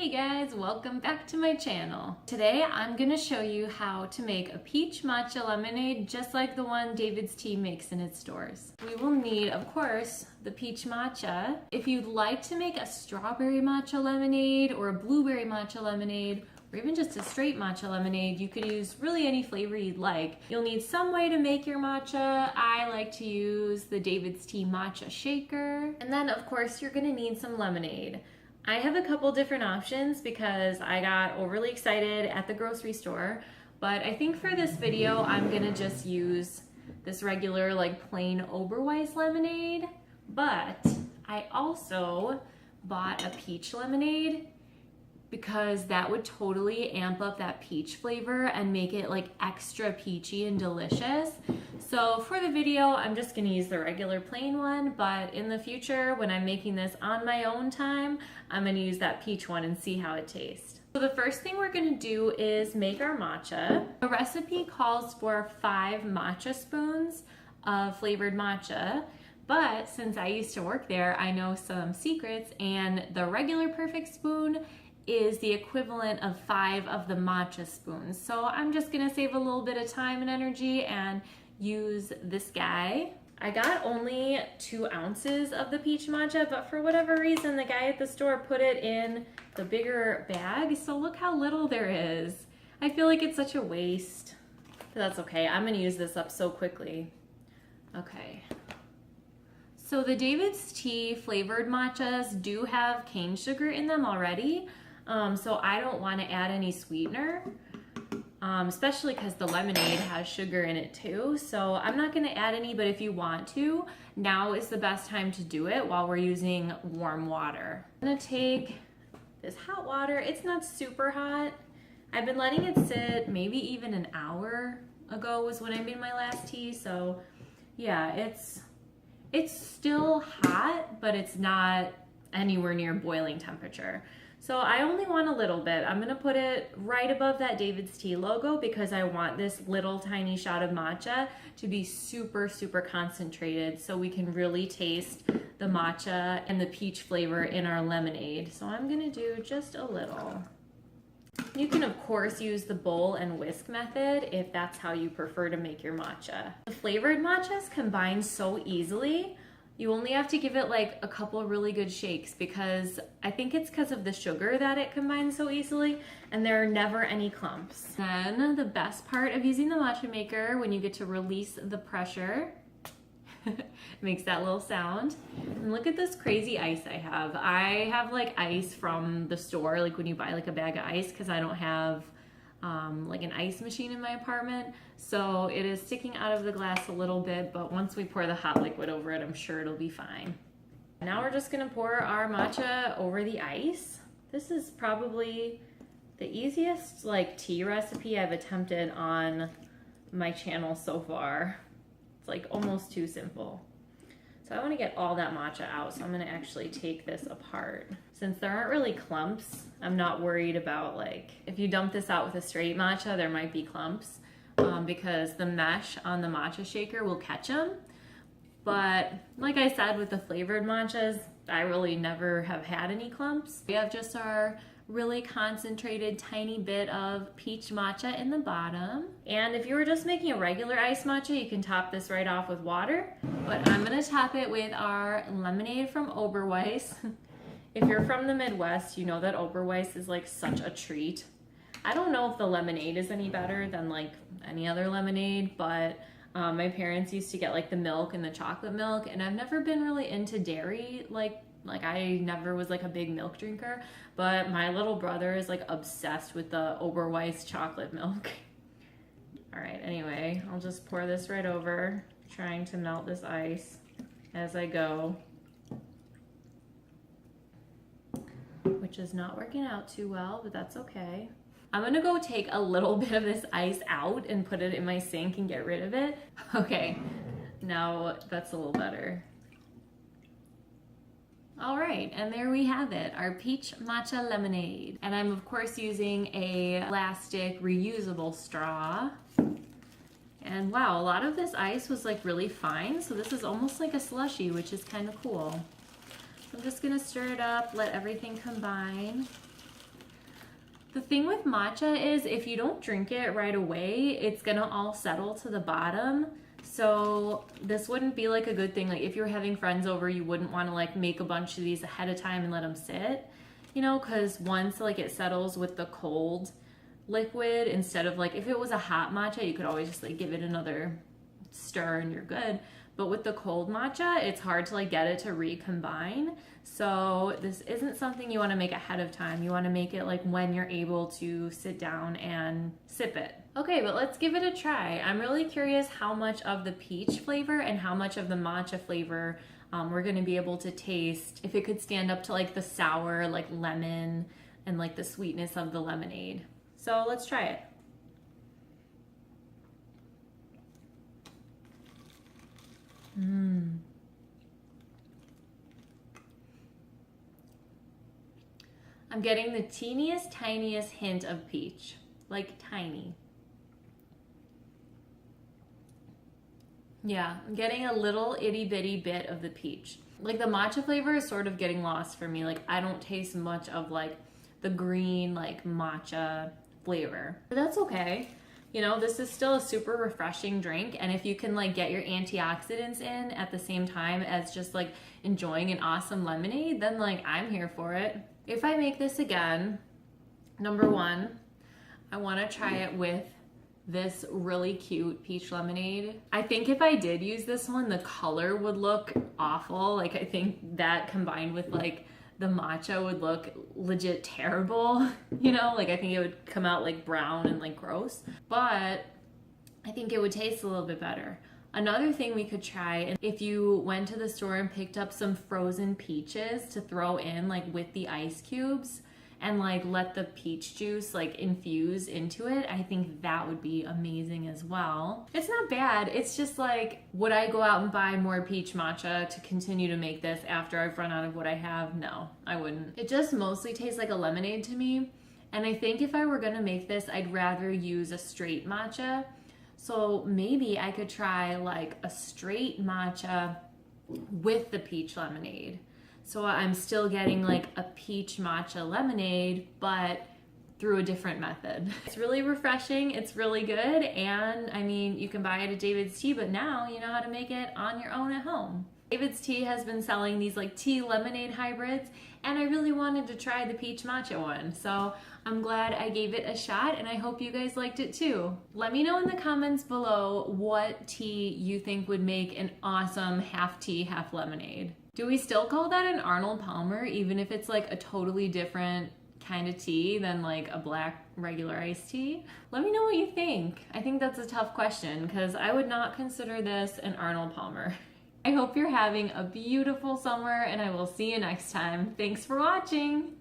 Hey guys, welcome back to my channel. Today I'm gonna show you how to make a peach matcha lemonade just like the one DAVIDStea makes in its stores. We will need, of course, the peach matcha. If you'd like to make a strawberry matcha lemonade or a blueberry matcha lemonade, or even just a straight matcha lemonade, you could use really any flavor you'd like. You'll need some way to make your matcha. I like to use the DAVIDStea matcha shaker. And then of course you're gonna need some lemonade. I have a couple different options because I got overly excited at the grocery store, but I think for this video I'm gonna just use this regular like plain Oberweis lemonade, but I also bought a peach lemonade because that would totally amp up that peach flavor and make it like extra peachy and delicious. So for the video, I'm just gonna use the regular plain one, but in the future, when I'm making this on my own time, I'm gonna use that peach one and see how it tastes. So the first thing we're gonna do is make our matcha. The recipe calls for 5 matcha spoons of flavored matcha. But since I used to work there, I know some secrets, and the regular perfect spoon is the equivalent of 5 of the matcha spoons. So I'm just gonna save a little bit of time and energy and use this guy. I got only 2 ounces of the peach matcha, but for whatever reason, the guy at the store put it in the bigger bag. So look how little there is. I feel like it's such a waste, but that's okay. I'm gonna use this up so quickly. Okay. So the DAVIDStea flavored matchas do have cane sugar in them already. So I don't want to add any sweetener, especially because the lemonade has sugar in it too. So I'm not going to add any, but if you want to, now is the best time to do it while we're using warm water. I'm going to take this hot water. It's not super hot. I've been letting it sit maybe even an hour ago was when I made my last tea. So yeah, it's still hot, but it's not anywhere near boiling temperature. So I only want a little bit. I'm gonna put it right above that DAVIDStea logo because I want this little tiny shot of matcha to be super, super concentrated so we can really taste the matcha and the peach flavor in our lemonade. So I'm gonna do just a little. You can of course use the bowl and whisk method if that's how you prefer to make your matcha. The flavored matchas combine so easily. You only have to give it like a couple really good shakes because I think it's because of the sugar that it combines so easily, and there are never any clumps. Then the best part of using the matcha maker, when you get to release the pressure, makes that little sound. And look at this crazy ice I have. I have like ice from the store, like when you buy like a bag of ice, because I don't have like an ice machine in my apartment. So it is sticking out of the glass a little bit, but once we pour the hot liquid over it, I'm sure it'll be fine. Now we're just gonna pour our matcha over the ice. This is probably the easiest like tea recipe I've attempted on my channel so far. It's like almost too simple. So I want to get all that matcha out, so I'm going to actually take this apart. Since there aren't really clumps, I'm not worried about like, if you dump this out with a straight matcha, there might be clumps because the mesh on the matcha shaker will catch them. But like I said, with the flavored matchas, I really never have had any clumps. We have just our really concentrated tiny bit of peach matcha in the bottom. And if you were just making a regular iced matcha, you can top this right off with water. But I'm gonna top it with our lemonade from Oberweis. If you're from the Midwest, you know that Oberweis is like such a treat. I don't know if the lemonade is any better than like any other lemonade, but my parents used to get like the milk and the chocolate milk, and I've never been really into dairy like I never was like a big milk drinker, but my little brother is like obsessed with the Oberweis chocolate milk. All right, anyway, I'll just pour this right over, trying to melt this ice as I go, which is not working out too well, but that's okay. I'm gonna go take a little bit of this ice out and put it in my sink and get rid of it. Okay, now that's a little better. All right, and there we have it, our peach matcha lemonade. And I'm of course using a plastic reusable straw. And wow, a lot of this ice was like really fine, so this is almost like a slushie, which is kind of cool. So I'm just gonna stir it up, let everything combine. The thing with matcha is if you don't drink it right away, it's gonna all settle to the bottom. So this wouldn't be like a good thing. Like if you're having friends over, you wouldn't want to like make a bunch of these ahead of time and let them sit, you know, because once like it settles with the cold liquid, instead of like if it was a hot matcha, you could always just like give it another stir and you're good. But with the cold matcha, it's hard to like get it to recombine. So this isn't something you want to make ahead of time. You want to make it like when you're able to sit down and sip it. Okay, but let's give it a try. I'm really curious how much of the peach flavor and how much of the matcha flavor we're going to be able to taste, if it could stand up to like the sour, like lemon and like the sweetness of the lemonade. So let's try it. I'm getting the teeniest, tiniest hint of peach, like tiny. Yeah, I'm getting a little itty bitty bit of the peach. Like the matcha flavor is sort of getting lost for me. Like I don't taste much of like the green like matcha flavor, but that's okay. You know, this is still a super refreshing drink, and if you can like get your antioxidants in at the same time as just like enjoying an awesome lemonade, then like I'm here for it. If I make this again, number one, I want to try it with this really cute peach lemonade. I think if I did use this one, the color would look awful. Like I think that combined with like the matcha would look legit terrible, you know, like I think it would come out like brown and like gross, but I think it would taste a little bit better. Another thing we could try, if you went to the store and picked up some frozen peaches to throw in like with the ice cubes and like let the peach juice like infuse into it, I think that would be amazing as well. It's not bad. It's just like, would I go out and buy more peach matcha to continue to make this after I've run out of what I have? No, I wouldn't. It just mostly tastes like a lemonade to me. And I think if I were gonna make this, I'd rather use a straight matcha. So maybe I could try like a straight matcha with the peach lemonade. So I'm still getting like a peach matcha lemonade, but through a different method. It's really refreshing, it's really good, and I mean, you can buy it at DAVIDStea, but now you know how to make it on your own at home. DAVIDStea has been selling these like tea lemonade hybrids, and I really wanted to try the peach matcha one. So I'm glad I gave it a shot, and I hope you guys liked it too. Let me know in the comments below what tea you think would make an awesome half tea, half lemonade. Do we still call that an Arnold Palmer, even if it's like a totally different kind of tea than like a black regular iced tea? Let me know what you think. I think that's a tough question because I would not consider this an Arnold Palmer. I hope you're having a beautiful summer, and I will see you next time. Thanks for watching.